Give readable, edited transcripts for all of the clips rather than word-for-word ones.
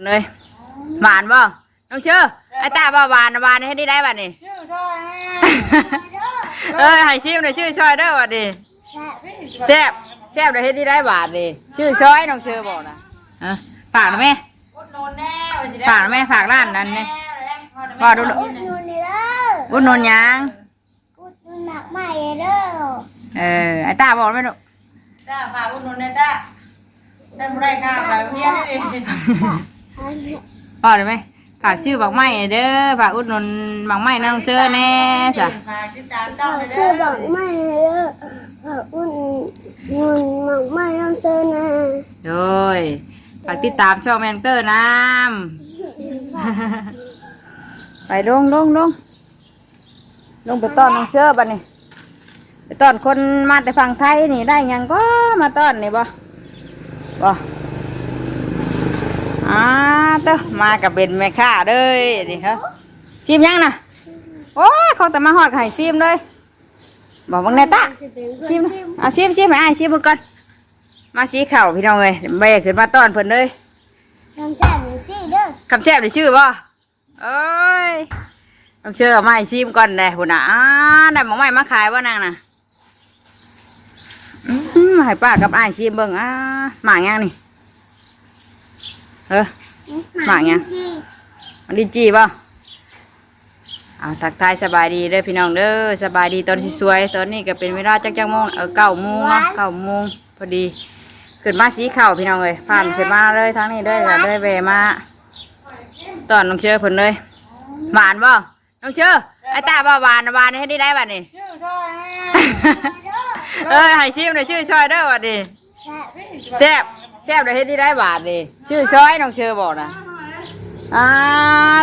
เลยหวานบ่น้องเชื่อไอ้ตาบ่หวานให้ได้บัดนี้ชื่อซอยให้ชิมเลยชื่อซอยเด้อบัดนี้แซ่บเลยให้ได้บาทดิชื่อซอยน้องเชื่อบอกนะฝากนะแม่ฝากนะแม่ฝากร้านนั้นเนี่ยพอดูอุดหนุนยังอุดหนุนหนักใหม่เด้อไอ้ตาบอกไหมลูกตาฝากอุดหนุนเลยตาได้บ่ได้ค่ะฝากเพี้ยนี่พอได้ไหมฝากชื่อบักไม้เด้อฝากอุดหนุนบักไม้น้องเชื่อแน่จ้ะฝากติดตามช่องเลยเด้อชื่อบักใหม่เด้ออุดหนุนหนักใหม่น้องเซอร์นะโดยฝากติดตามช่องแมงเตอร์น้ำไปลงไปต้อนน้องเชื่อบัดนี้ไปต้อนคนมาแต่ฝั่งไทยนี่ได้ยังก็มาต้อนนี่บ่เต้อมากับเบนแม่ค้าเด้ยนี่ฮะชิมยังนะโอ้ยเขาแต่มาหอดไข่ชิมเลยบอกบังเนต้าชิมชิมให้อ้ายชิมก่อนมาสีเข่าพี่น้องเลยแม่ขึ้นมาต้อนเพิ่นเลยคำแซ่บหนึ่งซี่เด้อคำแซ่บได้ชื่อบ่เอ้ยต้องเชื่อไม้ชิมก่อนเลยหุ่นได้หมองไม้มาขายว่านางน่ะให้ป้ากับอ้ายชิมเบิ่งหมากยังนี่หมากยังมันดินจีป่ะทักทายสบายดีเด้อพี่น้องเด้อสบายดีตอนสวยตอนนี้ก็เป็นเวลาจักโมง9 โมงเนาะ9 โมงพอดีขึ้นมาสีเข่าพี่น้องเลยผ่านขึ้นมาเลยทั้งนี้เลยเลยแวมาตอนน้องเชื่อผลเลยหวานป่ะน้องเชื่อไอ้ตาบ่หวานให้ได้บัดนี้ชื่อซอยให้ชิมเลยชื่อซอยเด้อบัดนี้แซ่บเลยให้ได้บาทดิชื่อซอยน้องเชื่อบอกนะ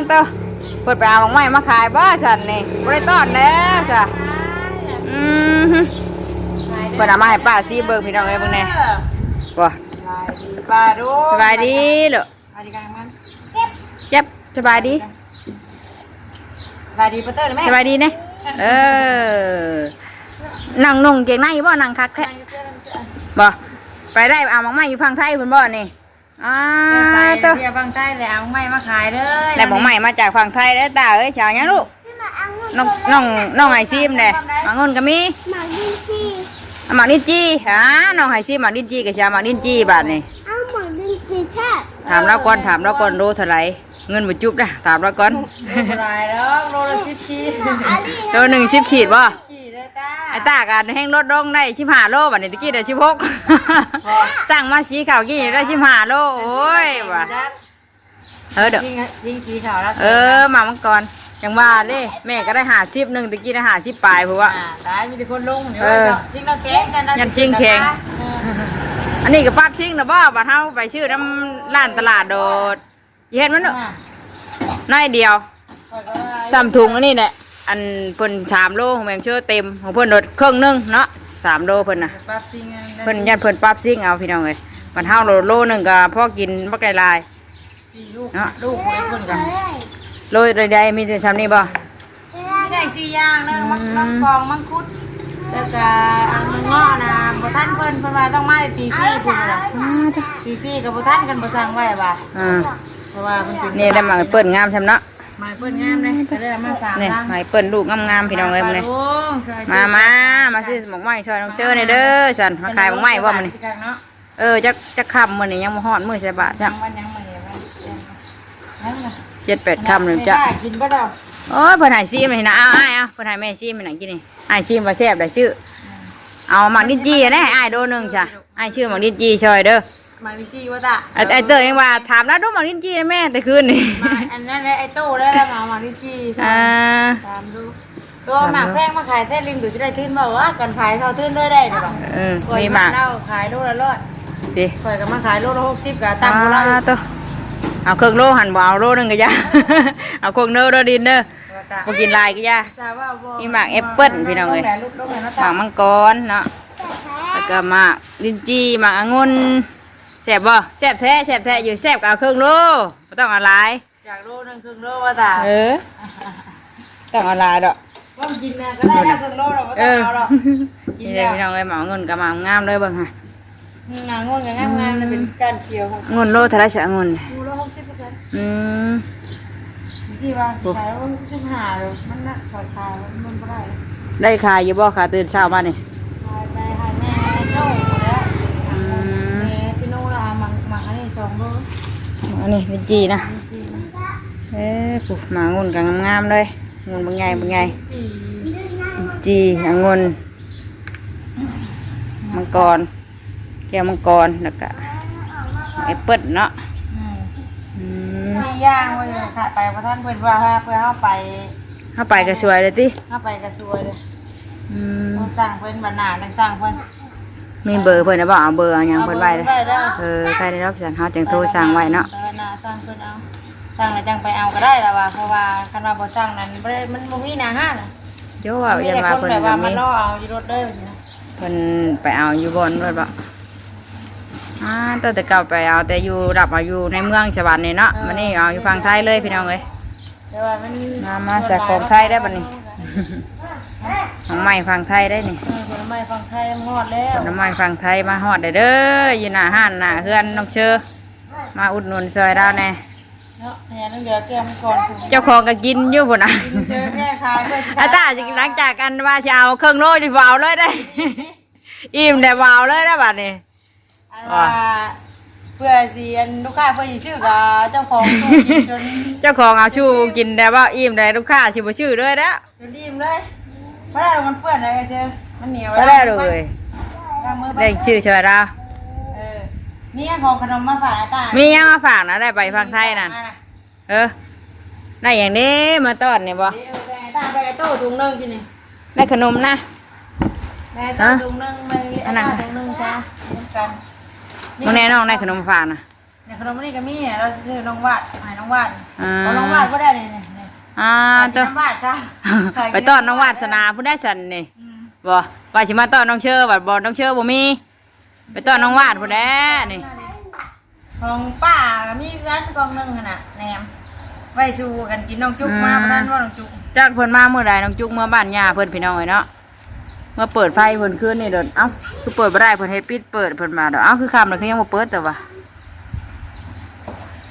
เต้าเปิดไปเอาของใหม่มาขายบ้าฉันนี่บริต้อนแล้วจ้ะเปิดเอามาให้ป้าซีเบิร์พี่น้องไอ้เบิ่งแน่บ่ป้าดูสบายดีเหรอเจ็บสบายดีสบายดีปะเตอร์ไหมสบายดีเนี่ยนั่งนุ่งเก่งในบ่นั่งคักแท้บ่ไปได้เอาของใหม่อยู่ฝั่งไทยคุณบ่นี่เที่ยวฝั่งไทยเลยเอาไม้มาขายเลยได้ของใหม่มาจากฝั่งไทยได้ตาเอ้ยชาวยังลูกน้องไอซิมเด้หมากเงินก็มีหมากดินจีหมากดินจีน้องไอซิมหมากดินจีกับชาวหมากดินจีบาทนี่เอาหมากดินจีแท้ถามเราก่อนรู้เท่าไหร่เงินบ่จุบนะถามเราก่อนหลายแล้วโลละ10 ขีดโล1 10 ขีดบ่ไอ้ตากันแห้งลดลงได้15 โลบัดนี้ตะกี้ได้16สั่งมาสีขาวกี่ได้15 โลโอ้ยว่ะเด้อยิงสีขาวแล้วมามังกรจังว่าเด้แม่ก็ได้50 นึงตะกี้ได้50 ปลายเพราะว่าได้มีแต่คนลงเดี๋ยวชิงเราแข็งกันยันชิงแข็งอันนี้ก็ปากชิงนะบ่บัดเฮาไปชื่อน้ำร้านตลาดโดดเห็นมันน้อยเดียวซ้ำถุงอันนี้แหละอันเพิ่น3 โลของแมงเชื่อเต็มของเพิ่นโดดครึ่งนึงเนาะ3 โลเพิ่นน่ะเพิ่นยันเพิ่นปรับซิ่งเอาพี่น้องเอ้ยมันเฮาโลนึงก็พอกินบ่ไกลลายเนาะลูกเพิ่นกันโลใดๆมีแต่ซ้ำนี้บ่ได้4 อย่างนึงมังกองมังคุดแล้วก็อันง้อนะบ่ทันเพิ่นว่าต้องมาตี 4พุ่นน่ะตี 4ก็บ่ทันกันบ่สั่งไว้ว่าเพราะว่าเพิ่นกินนี่ได้มาเปิ้นงามซั่นเนาะหมายเปิ้นงามเลยจะได้มา3นี่หมายเปิ้นลูกงามๆพี่น้องเอ้ยมื้อนี้มาซื้อหมกไม้ซอยน้องเชื่อนี่เด้อซั่นมาขายหมกไม้บ่มื้อนี้จักค่ำมื้อนี้ยังบ่ฮอดมื้อใส่บาทจ้ะ7-8 ค่ำนึงจ้ะกินบ่ดอกโอ้ยเพิ่นให้ซีมนี่นะเอาอ้ายเพิ่นให้แม่ซีมให้หนังกินนี่อ้ายซีมว่าแซ่บได้ซื้อเอาหมักดินจีนะให้อ้ายโดนึงจ้ะอ้ายชื่อหมักดินจีซอยเด้อหมักดินจีว่าตาไอ้เตยยังว่าถามแล้วดูหมักดินจีนะแม่แต่คืนนี่อันนั้นไอ้ตู้ได้แล้วหมักดินจีใช่ถามดูตัวหมักแพงมาขายแท้ริมดูจะได้ทื่นบ่ว่าก่อนขายเท่าทื่นได้หรือเปล่ามีหมักเล่าขายโลละ100ดิข่อยก็มาขายโลละ60ก็ตามเราตัวเอาครึ่งโลหั่นบ่เอาโลนึงก็ยาเอาครึ่งโลเด้อดินเด้อบ่กินลายก็ยามีหมากแอปเปิ้ลพี่น้องเอ้ยหมากมังกรเนาะแล้วก็หมากลิ้นจี่หมากองุ่นแซ่บบ่แซ่บแท้อยู่แซ่บก็เอาครึ่งโลบ่ต้องเอาหลายจากโลนึงครึ่งโลว่าตาต้องเอาหลายดอกบ่กินนะก็ได้ครึ่งโลดอกบ่ต้องเอาดอกนี่เลยพี่น้องเอ้ยหมากองุ่นกับหมากงามเลยเบิ่งค่ะ หนางงกับงามๆเลยเป็นการเขียวของ งนโลเท่าไรเสียงน ดูแล้ว60%อืม ที่ว่าขายว่า15เลยมันน่ะขายมันบ่ได้ ได้ขายอยู่บ่ค่ะตื่นเช้ามานี่ ขายไปหาแม่เจ้าแล้วแม่ซิโนลามังอันนี้2โล อันนี้เป็นจีนะ จริง ปุ๊บหมางนกันงามๆเลยงนบางไงบางไง จริง จีองนมังกรแก้วมังกรแล้วก็แอปเปิ้ลเนาะอืม สี่ย่างว่าอยู่ค่ะไปพระท่านเพิ่นว่าเพื่อเข้าไป เข้าไปก็สวยเลยติ เข้าไปกระซวยเลย อืม ต้องสร้างเพิ่นบรรณาต้องสร้างเพิ่น มีเบอร์เพิ่นนะบ่เอาเบอร์เอาหยังเพิ่นไว้เลย ได้เด้อ ใครได้รับสันเฮาจังโทรสั่งไว้เนาะ บรรณาสร้างเพิ่นเอาสร้างแล้วจังไปเอาก็ได้แล้วว่าเพราะว่าคันว่าบ่สร้างนั้นบ่ได้มันบ่มีหน้าห้านน่ะ โยว่ายันว่า มี เพิ่น แต่คนแบบ ก็ ว่ามั มี นรอเอาอยู่รถเด้อสินะ เพิ่นไปเอาอยู่บนเพิ่นบ่แต่เก่าไปเอาแต่อยู่รับเอาอยู่ในเมืองสวรรค์นี่เนาะมันนี่เอาอยู่ฝั่งไทยเลยพี่น้องเอ้ย แต่ว่ามัน มาใส่ของไทยได้บัดนี้ ของใหม่ฝั่งไทยได้นี่ ผลไม้ฟังไทยหมดแล้ว ผลไม้ฝั่งไทยมาฮอดได้เด้ออยู่หน้าห้านหน้าเฮือนน้องเชอมาอุดหนุนซอยดาวแน่ เนาะแหนเหลือแก้มก่อนคุณ เจ้าของก็กินอยู่พุ่นน่ะ เชิญแม่ขายเพื่อสิ อาตาสิหลังจากกันว่าสิเอาเครื่องโลสิวาวเลยได้ อิ่มได้วาวเลยนะบัดนี้ อันว่าเพื่อสิอันลูกค้าเพื่อสิซื้อกับเจ้าของตู้กินจน เจ้าของเอาชูกินได้ว่าอิ่มได้ลูกค้าสิบ่ชื่อเลยแล้ว จนอิ่มเลยไม่ได้มันเปื้อนอะไรกันเชียวมันเหนียว บ่ได้เลย ล้างมือไป ได้ชื่อซอยดาว นี่ของขนมมาฝากอาตา มียังมาฝากนะได้ไปฝั่งไทยนั่นได้อย่างนี้มาต้อนนี่บ่ ตาไปไอ้โต้ถุงนึงกินนี่ ได้ขนมนะ แม่โต้ถุงนึงไม่ไอ้ตาถุงนึงจ้าเหมือนกัน มื้อแน่น้องได้ขนมฝากนะ เนี่ยขนมนี่ก็มีเราซื้อน้องวาดให้น้องวาด อ่า เอาน้องวาดก็ได้เลยเนี่ย ตัว น้องวาดจ้า ไปต้อนน้องวาสนาผู้ได้สันนี่บ่ว่าสิมาต้อนน้องเชอบัดบ่น้องเชอบ่มี ไปต้อนน้องวาดผู้แด้นี่ ของป้ามีร้านกองนึงขนาดแหนมไว้ชูกันกินน้องจุกมาบ้านว่าน้องจุก จักเพิ่นมาเมื่อใดน้องจุกเมื่อบ้านย่าเพิ่นพี่น้องเอ้ยเนาะเมื่อเปิดไฟเพิ่นคืนนี่เด้อเอ้าคือเปิดบ่ได้เพิ่นเฮ็ดปิดเปิดเพิ่นมาเด้อเอ้าคือค่ำแล้วคือยังบ่เปิดแต่ว่า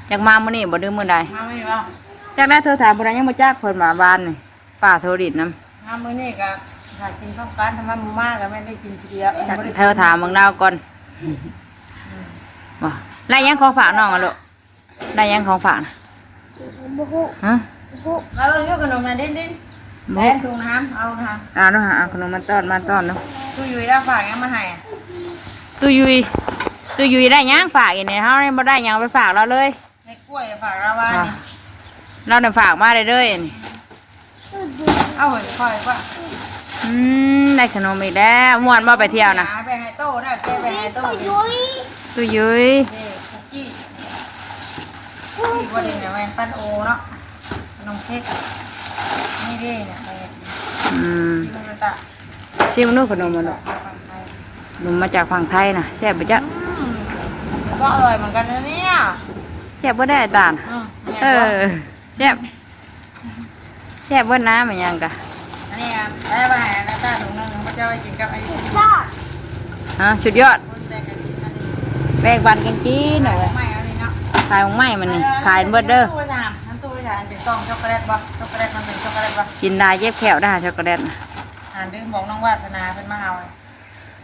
จักมามื้อนี้บ่ดื้อมื้อใด มาไม่เอา จักได้เธอถามผู้ใดยังบ่จักเพิ่นมาบ้านนี่ป้าโทรดิดนำ มามื้อนี้ก็ถ้ากินข้าวกันทำไมหมูมากก็ไม่ได้กินทีเดียว เธอถามเมืองดาวก่อนบ่ได้ยังของฝากน้องอ่ะลูกได้ยังของฝากนะ บุกุ ฮะ บุก มาเบิ่งอยู่ขนมน่ะดิ้นดิ้นแทนถุงน้ำเอาทาง เนาะเอาขนมมาต้อนเนาะ ตู้อยู่ได้ฝากยังมาให้ ตู้ยุยได้ยังฝากอีนี่เฮาเนี่ยบ่ได้ยังไปฝากเราเลย ในกล้วยฝากเราว่านี่ เราเนี่ยฝากมาได้เลยนี่ เอาไว้ค่อยว่า ได้ขนมอีกแล้วม่วนบ่ไปเที่ยวนะ ไปให้โต้ได้แกไปให้โต้ ยุ้ย ตู้ยุย นี่คุกกี้นี่ว่าดีเนี่ยแมนปั้นโอเนาะขนมเค้กนี่ดิเนี่ยไปที่มันตะ ชิมนู่นขนมมันลูกขนมมาจากฝั่งไทยนะแซ่บไปจ้ะ ก็อร่อยเหมือนกันนะเนี่ย แซ่บบ่ได้ตาลแซ่บเบิ่น้ำมันยังกะ อันนี้ได้ไปหาหน้าตาถุงนึงพระเจ้าไปกินกับไอ้คน ยอด สุดยอด แบ่งกันกินอันนี้ แบ่งปันกันกินหน่อย ไม่เอานี่เนาะ ขายของใหม่มันนี่ขายเบิดเด้อ น้ำตู้ไปถามเป็นกล่องช็อกโกแลตบ่ช็อกโกแลตมันเป็นช็อกโกแลตบ่ กินได้เย็บแขวได้ช็อกโกแลต ดื้อบอกน้องวาสนาเป็นมาเอา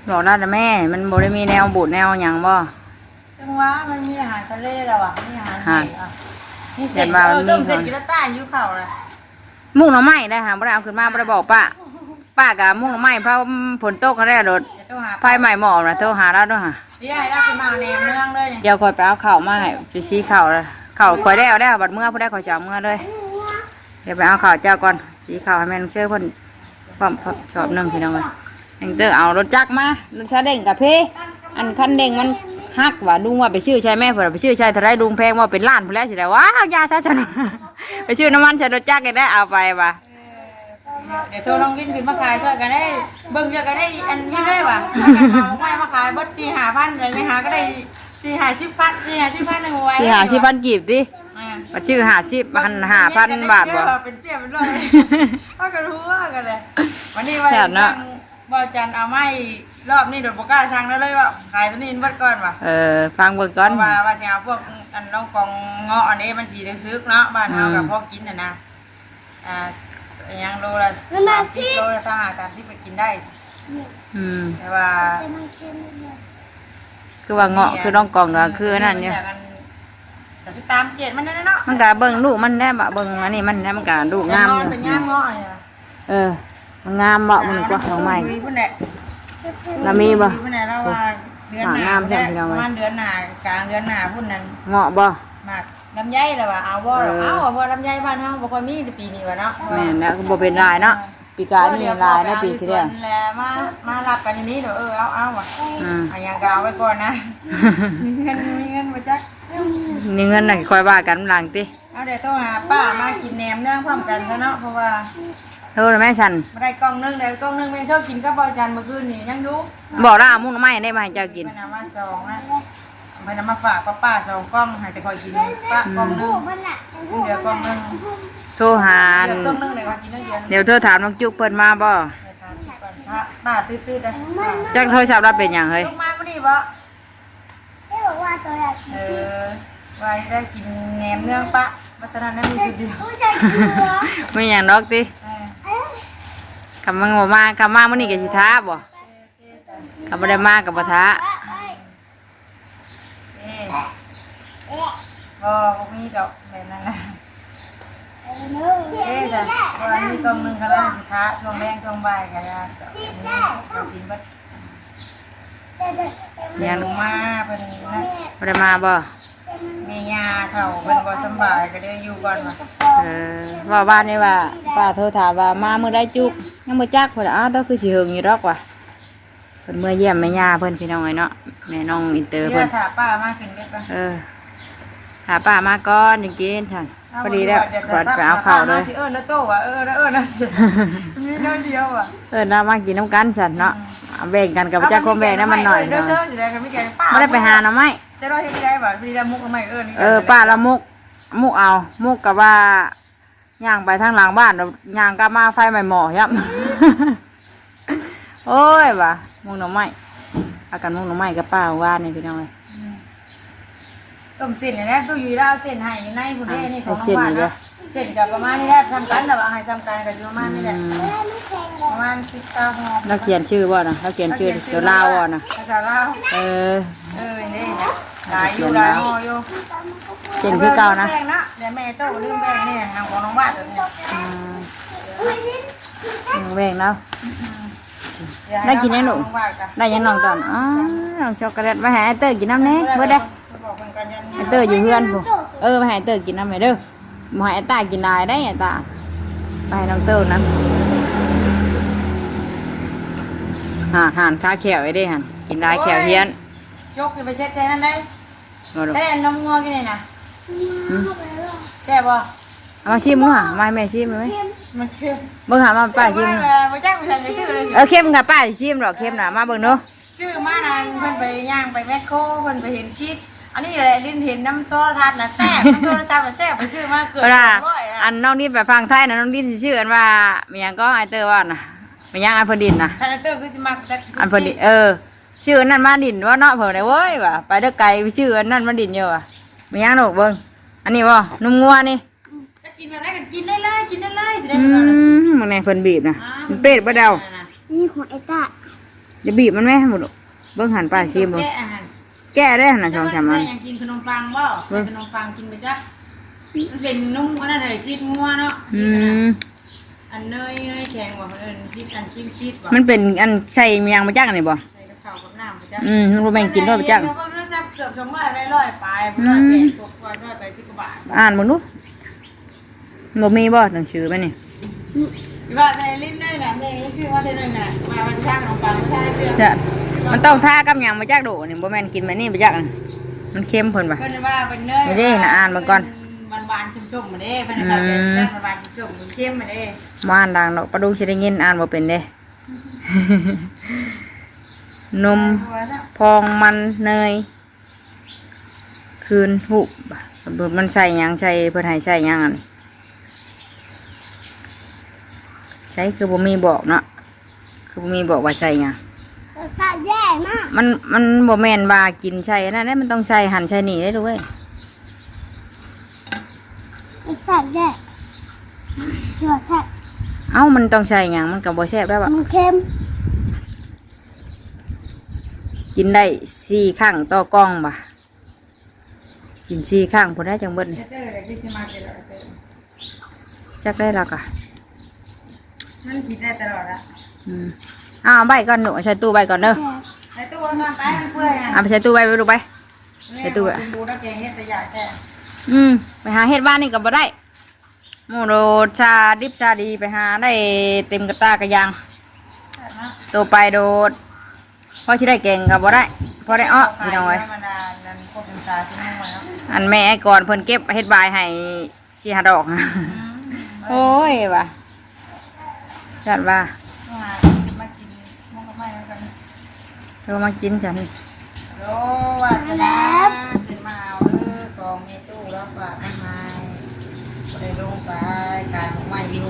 บอกได้แต่แม่ มันบ่ได้มีแนวบูดแนวหยังบ่ จังหวะมันมีอาหารทะเลแล้วอ่ะมีอาหารเด็กอ่ะนี่เสร็จต้มเสร็จกินแล้วต้ายิ้วเข่าเลย มุกหน่อไม้ได้ค่ะบ่ได้เอาขึ้นมาบ่ได้บอกป้ากับมุกหน่อไม้เพราะฝนตกเขาได้รถ เดี๋ยวต้องหา ไฟใหม่หมอกนะโทรหาเราด้วยค่ะ นี่ได้แล้วคือมาแนมเรื่องเลยเนี่ย เดี๋ยวคอยไปเอาข้าวมาให้ไปชี้ข้าวเลยข้าวคอยได้เอาได้บัดเมื่อผู้ได้คอยจะเอาเมื่อเลยเดี๋ยวไปเอาข้าวเจ้าก่อนชี้ข้าวให้แม่น้องเชื่อเพิ่นความชอบนึ่งพี่น้องเลยยังเตอเอารถจักรมารถซาเด้งกับพี่อันคันเด้งมันฮักว่าลุงว่าไปชื่อใช่แม่เพิ่นไปชื่อใช่ทะไรลุงแพงว่าเป็นล้านพุ่นแล้วสิได้ว้าวยาซะจัง ไปชื่อน้ำมันใช่รถจักรได้เอาไปว่ะ เดี๋ยวตัวน้องวินขึ้นมาขายช่วยกันได้เบิ่งช่วยกันได้อันวินได้ป่ะเอาไม่มาขายบด4-5,000เลยหาก็ได้4-50,000หนึ่งไว้ ที่หาชิพันกีบดิมาชื่อ50,000 บาทบ่ เป็นเปียเป็นร้อยเอากันรู้ว่ากันเลยวันนี้ว่า บ่จันเอาไม้รอบนี้โดดบ่กล้าสั่งแล้วเลยว่าขายตัวนี้เบิดก่อนว่ะ ฟังเบิ่งก่อน ว่าสิเอาพวกอันน้องกองเงาะอันนี้มันสิทึกเนาะบ้านเฮากับพวกกินน่ะนะยังโลละ30โลละ30ไปกินได้แต่ว่า คือว่าเงาะคือน้องกองก็คือนั่นเนี่ย แต่ที่ตามเกตมันนั่นเนาะ มันก็เบิ่งลูกมันแน่บะเบิ่งอันนี้มันแน่มันก็ลูกงามอยู่ เป็นงามเงาะเนี่ย มันงามบะมันกว่าของใหม่ พุ่นแหละ แล้วมีบ่ พุ่นแหละแล้วว่าเดือนหน้าประมาณเดือนหน้ากลางเดือนหน้าพุ่นนั้น เงาะบ่ มากลำไยแล้วว่าเอาบ่บ่ลำไยบ้านเฮาบ่ค่อยมีในปีนี้ว่าเนาะ แม่นแล้วก็บ่เป็นลายเนาะปีกายนี่ลายในปีที่แล้ว แล้วมารับกันอย่างนี้เดี๋ยวเอาว่ะเอาอย่างก็เอาไว้ก่อนนะมีเงินมาจัก นี่เงินน่ะค่อยว่ากันหลังติ เอาเดี๋ยวต้องหาป้ามากินแหนมเนื่องพร้อมกันซะเนาะเพราะว่า โทษแม่ฉัน มาได้กล่องนึงแต่กล่องนึงเป็นชอบกินกับบ่จันเมื่อคืนนี่ยังอยู่ บอกล่ามุ้งน้ำไม้ได้มาให้เจ้ากิน มันเอามา2นะมันเอามาฝากป้า2กล่องให้แต่คอยกินป้ากล่องนึงเดี๋ยวกล่องนึง โทรหา เดี๋ยวกล่องนึงเลยว่ากินได้เดือน เดี๋ยวเธอถามน้องจุกเพิ่นมาบ่ ป้าตื้อๆได้ จักโทรศัพท์รับเป็นหยังเฮ้ย ลูกมาบ่นี่บ่ ไม่บอกว่าตัวอยากกินชิ ไว้ได้กินแหนมเนื่องปะวัฒนนั้นมีสุดเดียว ผู้ชายกินเหรอ ไม่หยังดอกติคำมันบ่มาคำมามื้อนี้ก็สิท้าบ่คำบ่ได้มาก็บ่ท้า บ่มีดอกแบบนั้นนะจ้ะวันนี้กล่องนึงก็ได้สิท้าช่วงแรงช่วงบ่ายก็ได้ก็กินบัดยังลงมาเพิ่นนะ บ่ได้มาบ่ แม่ย่าเฒ่าเพิ่นบ่สำบายก็ได้อยู่ก่อนว่า ว่าบ้านนี่ว่าป้าโทรถามว่ามามื้อใดจุกยังบ่จักเพิ่นอ้าวต้องคือสิหึงอยู่ดอกว่ะเพิ่นเมื่อเยี่ยมแม่ย่าเพิ่นพี่น้องเอ้ยเนาะแม่น้องอินเตอร์ เดี๋ เพิ่ ยวน ถ้าป้ามากินได้ปะ หาป้ามาก่อนจริงๆฉันพอดีแล้วก่อนไปเอาข้าวเลย เอิ้นแล้วโตว่ะนะสิมีน้อยเดียวอ่ะ เรามากินน้ำกันฉันเนาะเอาแบ่งกันกับเจ้าคมแบ่งนั้นมันหน่อย เด้อเชิญอยู่ได้ก็มีแกป้า ไม่ได้ไปหาหน่อไม้ จะรอเฮ็ดได้บ่มีได้มุกก็ไม่ ป้าละมุกเอามุกกับว่าย่างไปทางหลังบ้านเราย่างกลับมาไฟใหม่หม้อยับ โอ้ยว่ะมุกหน่อไม้อากันมุกหน่อไม้กับป้าว่านี่พี่น้องเลย ต้มเส้นนี่แหละตู้อยู่แล้วเส้นให้อยู่ในพุ่นเด้นี่ของน้องบ้านนะเส้นก็ประมาณนี้แหละทำกันแล้วให้ทำกันก็อยู่ประมาณนี้แหละประมาณ19ห่อ เราเขียนชื่อบ่นะเราเขียนชื่อตัวลาวบ่นะ ภาษาลาว นี่นะหลายอยู่หลายห่ออยู่ เขียนคือเก่านะ แป้งนะเดี๋ยวแม่โตลืมแป้งนี่ทางของน้องบ้านตัวนี้ แบ่งแล้ว ได้กินยังหนูได้ยังน้องตอนน้องช็อกโกแลตมาให้ไอเตอร์กินน้ำแน่เมื่อได้ไอเตอร์อยู่เพื่อนผมมาให้ไอเตอร์กินน้ำไหมเด้อมาให้ไอตากินได้ได้ไอตาไปน้องเตอร์นั้นห่านข้าแขวไอ้ได้ห่านกินได้แขวเฮียน จกไปเช็ดใจนั่นได้แช่นมงัวกินเลยนะแช่บ่ เอามาชิมมั้งมาให้แม่ชิมไหม มันเชื่อ เบิ่งหามาป้าชิม มาจ้างไปทำในชื่อเลย เข้มกับป้าชิมหรอกเข้มน่ะมาเบิ่งเนาะ ชื่อมานานเพิ่นไปย่างไปแมคโครเพิ่นไปเห็นชีสอันนี้แหละลิ้นเห็นน้ำโทรทัศน์นะแซ่บน้ำโทรศัพท์แซ่บไปซื้อมาเกิด เวลา อั อั น นน้องดิ้นไปฟังไทยนะน้องดิ้นสิชื่ออันว่ามีหยังก็ไอเตอร์ว่าน่ะมีหยังอันเพนดินน่ะ คาแรคเตอร์คือสิมักจัก อันเพนดินชื่ออันนั้นมาดินว่าเนาะเผื่อได้เว้ยว่ะไปเด้อไกลชื่ออันนั้นมาดินเยอะว่ะมีหยังหนกเบิ่งอันนี้บ่นุ่มงัวนี่ จะกินแบบไหนก็กินได้เลยสิได้ มึงในเพิ่นบีบนะมันเป็ดบ่เดา นี่ของไอ้ตา จะบีบมันไหมหมดเบิ่งหันป้าชิมเบิ่ง อาหาร แก้ได้หั่นน่ะ2-3อัน ยังกินขนมปังบ่ขนมปังกินไปจ้ะเป็นนุ่มอันนั้นเลยชีสงัวเนาะอันเนยแข็งบ่เพิ่นชีสอันคิมชีสบ่ มันเป็นอันใส่มีหยังมาจักนี่บ่ ใส่กับข้าวกับน้ำไปจ้ะ มันบ่แม่นกินด้วยไปจัก เกือบ200ได้100ไป100ตก100ไป10กว่าบาท อ่านบ่รู้บ่มีบ่หนังสือไหมนี่ ว่าในลิ้นได้น่ะแม่ชื่อว่าได้น่ะมาวันช่างขนมปังใช่เด้อ จ้ะมันต้องทากับหยังมาจักโดนี่บ่แม่นกินแบบนี้ไปจักน่ะมันเค็มเพิ่นว่ะ เพิ่นว่าเป็นเนย นี่เด้น่ะอ่านเบิ่งก่อน หวานๆชุ่มๆมาเด้เพิ่นว่าเป็นแซ่บหวานๆชุ่มๆเค็มมาเด้ บ่อ่านดังดอกปลาดุกสิได้ยินอ่านบ่เป็นเด้ นมพองมันเนยคืนหุบมันใส่หยังใส่เพิ่นให้ใส่หยังอันใช้คือบ่มีบอกเนาะคื คือมีบอกว่าใส่หยัง ใส่แย่มาก มันบ่แม่นว่ากินใช่นั่นแหละมันต้องใส่หั่นใส่นี่ได้ด้วย ใส่แย่เชื่อใช่ เอ้ามันต้องใส่หยังมันก็บ่แซ่บแล้วอะ มันเค็ม กินได้4ครั้งต่อกล่องบ่กิน4ครั้งพุ่นได้จังเบิดนี่จักได้แล้วก็ มันกินได้ตลอดละ เอาใบก่อนหนูใส่ตู้ใบก่อนเด้อ ในตู้มันไปมันเปื่อยอ่ะ เอาไปใส่ตู้ใบไปดูไปใส่ตู้ใบ บูนักแกงเฮ็ดแต่อยากแค่ ไปหาเฮ็ดบ้านนี่ก็บ่ได้หมูโรดชาดิบชาดีไปหาได้เต็มกระตากระยังตัวไปโดดพอสิได้เก่งก็บ่ได้พอได้อ้อพี่น้องเอ้ย ธรรมดานั่นพวกเป็นซาซิ่งมาแล้ว อันแม่ไอ้ก่อนเพิ่นเก็บเฮ็ดบายให้4-5 ดอกนะโอ้ยว่ะชัดว่า มากินมันก็ไม่แล้วกัน เธอมากินจ้ะนี่ โอ้ว่าจะแล้วเป็นมาเอากองในตู้แล้วฝากให้มาได้ลงไปกายของใหม่อยู่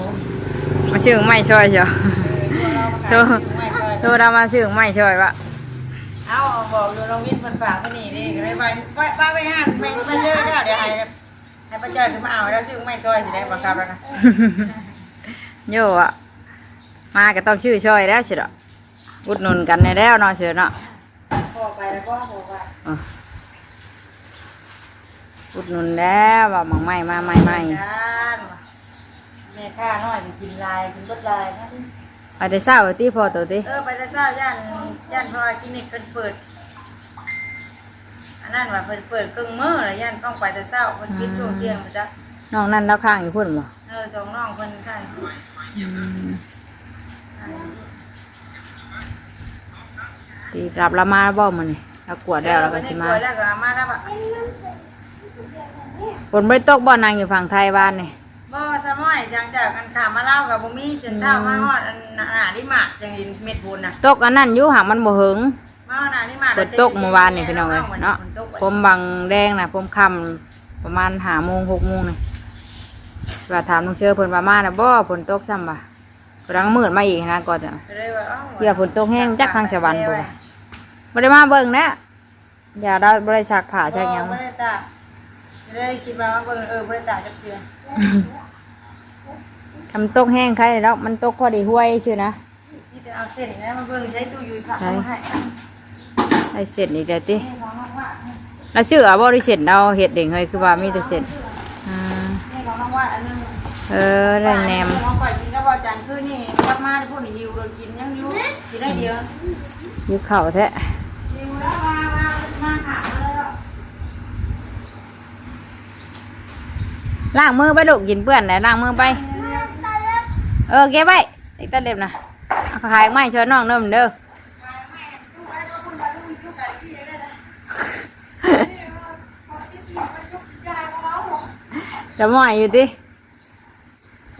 มาชื่อไม่ช่วยเชียวโทร ไม่เคย โทรเรามาชื่อไม่ช่วยวะ เอาบอกอยู่โรงวินคนฝากไปนี่ดิก็เลยไปไปหันไม่เชื่อแล้วเดี๋ยวให้ป้าจ้อยขึ้นมาเอาแล้วชื่อไม่ซอยสิได้บังคับแล้วนะ โย่อะมาก็ต้องชื่อช่วยแล้วสิเนาะอุดหนุนกันในแล้วเนาะเสือเนาะ พอไปแล้วก็บอกว่า อุดหนุนแล้วว่าหมังไม่มาไม่ไม่ แม่ข้าน้อยกินลายกินบดลายนะ ไปแต่เศร้าที่พอตัวที่ ไปแต่เช้าย่านพอกินนี่เปิดอันนั้นว่าเปิดครึ่งมื้อแล้วย่านต้องไปแต่เช้ามันกินช่วงเที่ยงมันจะ น้องนั่นแล้วข้างอยู่พุ่นบ่ สองน้องเพิ่นข้าง ตีกลับละมาบ่มันนี่เรากวดแล้วเราก็สิมา แล้วก็มาแล้วอะ ฝนไม่ตกบ่นางอยู่ฝั่งไทยบ้านนี่ บ่สมัยจังจากกันขามาเล่ากับบ่มีจนเท่ามาฮอดอันหน้าลิมาจังเห็นเม็ดบุญน่ะ ตกอันนั้นอยู่ห่างมันบ่หึง มาหน้าลิมา ฝนตกเมื่อวานนี่พี่น้องเอ้ยเนาะผมบังแดงน่ะผมค่ำประมาณ5:00-6:00นี่ว่าถามลุงเชื่อเพิ่นว่ามาน่ะบ่ฝนตกซ้ำบ่กำลังมืดมาอีกนะก่อนจะเดี๋ยวฝนตกแห้งจักทางสวรรค์พุ่นบ่ได้มาเบิ่งนะอย่าได้บ่ได้ซักผ้าซักหยัง บ่ได้ตากเลยคิดว่าเบิ่งบ่ได้ตากจักเทื่อ ทำตกแห้งใครแล้วมันตกพอดีห้วยชื่อนะ นี่จะเอาเส้นแล้วมาเบิ่งใช้ตู้อยู่ค่ะเอาให้ ได้เสร็จอีกแล้วติแล้วชื่ออ่ะบ่ได้เสร็จเราเฮ็ดเองเฮ้ยคือว่ามีแต่เสร็จนี่ของน้องว่าอันนึง ได้แหนม น้องก่อยกินกับว่าจันคือนี่กลับมาได้พูดหิวเลยกินยังอยู่กินได้เดียว อยู่เข่าแท้ หิวแล้วมาถามมาแล้ว ล้างมือไปลูกกินเปื้อนไหนล้างมือไปเก็บไว้ติ๊กตาเล็บนะเอาขายไม้ช่วยน้องเด้อเด้อจะม่อยอยู่ดิ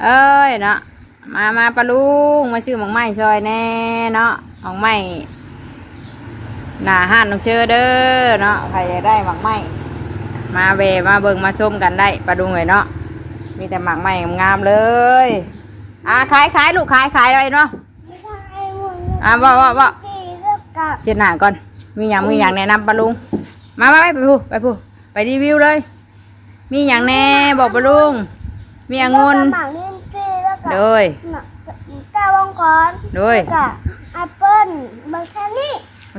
เอ้ยเนาะมาปลาลุงมาซื้อหมองไม้ช่วยแน่เนาะหมองไม้หน้าห้านต้องเชื่อเด้อเนาะใครอยากได้หมองไม้มาเวมาเบิ่งมาชมกันได้ปลาดุงเลยเนาะมีแต่หมากไม้งามๆเลยขายลูกขายเลยเนาะว่าเช็ดหน้าก่อนมีอย่างแนะนำปลาลุงมาไปพูไปรีวิวเลยมีอย่างแน่บอกปลาลุงมีองุ่นโดย กาวงกร โดย กับแอปเปิ้ลบางแค่นี้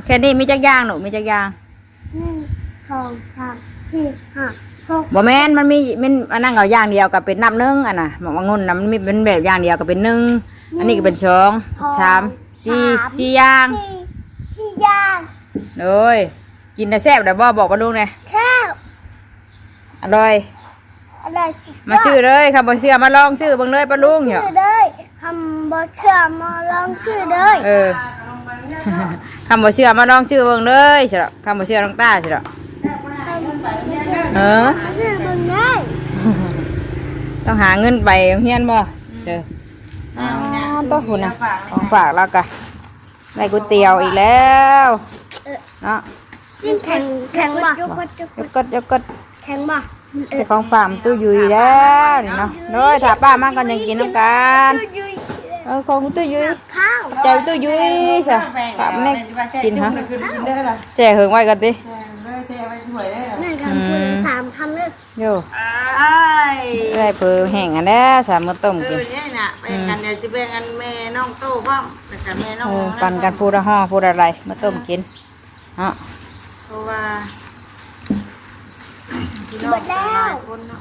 แค่นี้มีจักอย่างหนูมีจักอย่าง 1 2 3 4 5 6 บ่แม่นมันมีมันอันนั้นเอาอย่างเดียวกับเป็นนับหนึ่งอันน่ะหมองุ่นน่ะมันมีเป็นแบบอย่างเดียวกับเป็น1อันนี้ก็เป็น2 3 4อย่าง ที่ย่าง โดยกินได้แซ่บได้บ่บอกปลาลุงไง ข้าว อร่อย อะไร มาซื้อเลยครับบ่เชื่อมาลองซื้อเบิ่งเลยปลาลุงเหรอ ชื่อเลยคำบ่เชื่อมาลองชื่อเลย คำบ่เชื่อมาลองชื่อเบิ่งเลยสิเนาะคำบ่เชื่อน้องตาสิเนาะ ชื่อเบิ่งได้ ต้องหาเงินไปโรงเรียนบ่ต้องหุ่นนะของฝากแล้วก็ได้ก๋วยเตี๋ยวอีกแล้วเนาะ ยิ่งแข็งบ่ยกด แข็งบ่ เป็นของฝากตู้อยู่อีกแล้วนี่เนาะโดยถ้าป้ามาก็ยังกินน้ำกัน ของคุณตุ้ยยุ้ย ข้าว ใจตุ้ยยุ้ยซะฝากมันได้กินฮะแช่เหิงไว้ก่อนติ แม่ทำพูด3 คำเลย โย่ได้เปื่อแห้งอันแล้วสามมื้อต้มกิน เนี่ยน่ะแบ่งกันเดี๋ยวจะแบ่งกันแม่น้องโต้บ้างแต่แม่น้อง ปั่นกันพูดละห่อพูดอะไรมาต้มกินเนาะ เพราะว่าพี่น้องหลายคนเนาะ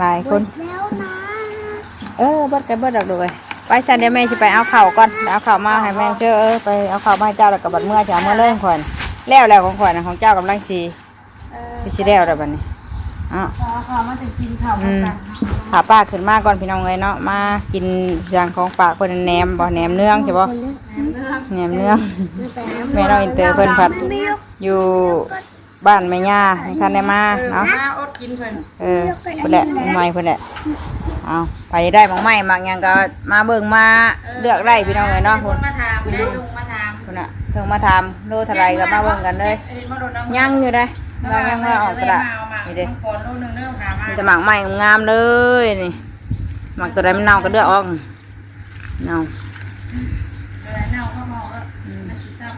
หลายคน แล้วนะ เบิดกันเบิดดอกด้วยไปฉันเดี๋ยวแม่จะไปเอาข้าวก่อนเอาข้าวมาให้แม่เจ้าไปเอาข้าวมาให้เจ้าแล้วกับบัดเมื่อจะเอาเมื่อเริ่มข่อยแล้วของข่อยนะของเจ้ากำลังสีพี่สิแล้วแล้วบัดนี้อ๋อ ข้าวมาจะกินข้าวกัน หาป้าขึ้นมาก่อนพี่น้องเลยเนาะมากินอย่างของปากเพิ่นแหนมบ่แหนมเนื้องใช่บ่แหนมเนื้องแม่น้องอินเตอร์เพิ่นผัดอยู่บ้านแม่ย่าให้ท่านได้มาเนาะ อดกินเพิ่น เพิ่นแหละใหม่เพิ่นแหละเอาไปได้บางไม้บางอย่างก็มาเบิ่งมาเลือกได้พี่น้องเลยเนาะพุ่น มาถามได้ลุงมาถาม พุ่นน่ะเพิ่งมาถามโลเท่าไรก็มาเบิ่งกันเลยยังอยู่ได้เรายังมาออกตลาดนี่เด้ ก่อนโลนึงเด้อถามมา มีแต่หมากใหม่งามเลยนี่หมากตัวใดมันเน่าก็เลือกออกเน่า เน่าก็มองแล้วมันสิซ้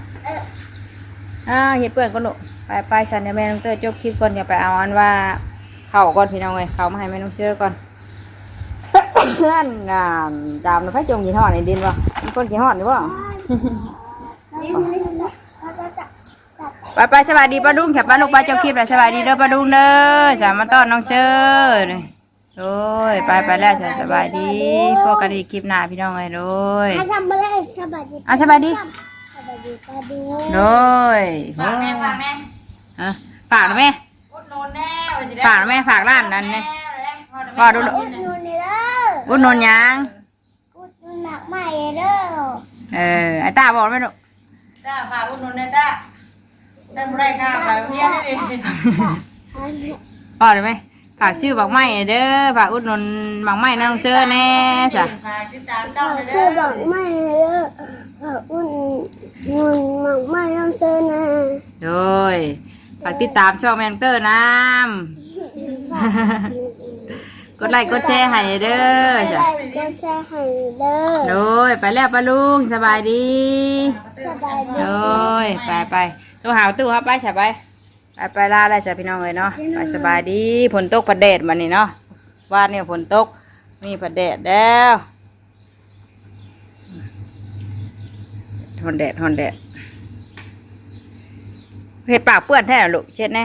ำ เฮ็ดเปื่อนก่อนลูกไปฉันเดี๋ยวแม่น้องเตอร์จบคลิปก่อนอย่าไปเอาอันว่าเข่าก่อนพี่น้องเลยเข่ามาให้แม่น้องเชื่อก่อน นั่นดามมันไฟจมกี่ห่อในดินวะมีคนกี่ห่อนี่วะไปสวัสดีป้าดุ้งแขกป้าลูกป้าจบคลิปแล้วสวัสดีเด้อป้าดุ้งเด้อสามมาต้อนน้องเชื่อนี่โอ้ยไปแล้วสบายดีพวกกันอีกคลิปหน้าพี่น้องเลยโดย ทำมาได้สบายดี สบายดี สบายดีตาดู โดย ฝากแน่ฝากแน่ ฝากนะแม่ อุดหนุนแน่ว่าสิได้ ฝากนะแม่ฝากร้านนั้นเนี่ย พ่อดู อุดหนุนเด้อ อุดหนุนหยัง อุดหนุนหนักใหม่เด้อ ไอ้ตาบอกไหมลูก จ้าฝากอุดหนุนแน่จ้าฉันบ่ได้ค่ะไปเรียนนี่ บอกได้ไหมฝากชื่อบักไม้เด้อฝากอุดหนุนบักไม้น้องเสื้อแน่จ้ะ ฝากติดตามช่องเลย ชื่ เด้ อ อ บอกไม่เด้ออุดหนุนหนักใหม่ยังเซนะ โดยฝากติดตามช่องแมงเตอร์น้ำกดไลค์กดแชร์ให้เด้อจ้ะ ก็แชร์ให้เด้อ โดยไปแล้วป้าลุงสบายดี สบายดี โดยไปตู้หาตู้ครับไปใช่ไปลาได้จ้ะพี่น้องเลยเนาะไปสบายดีฝนตกประเดดมันนี่เนาะว่าเนี่ยฝนตกมีประเดดแล้วทนแดดเห็ดปากเปื้อนแท้ลูกเช็ดแน่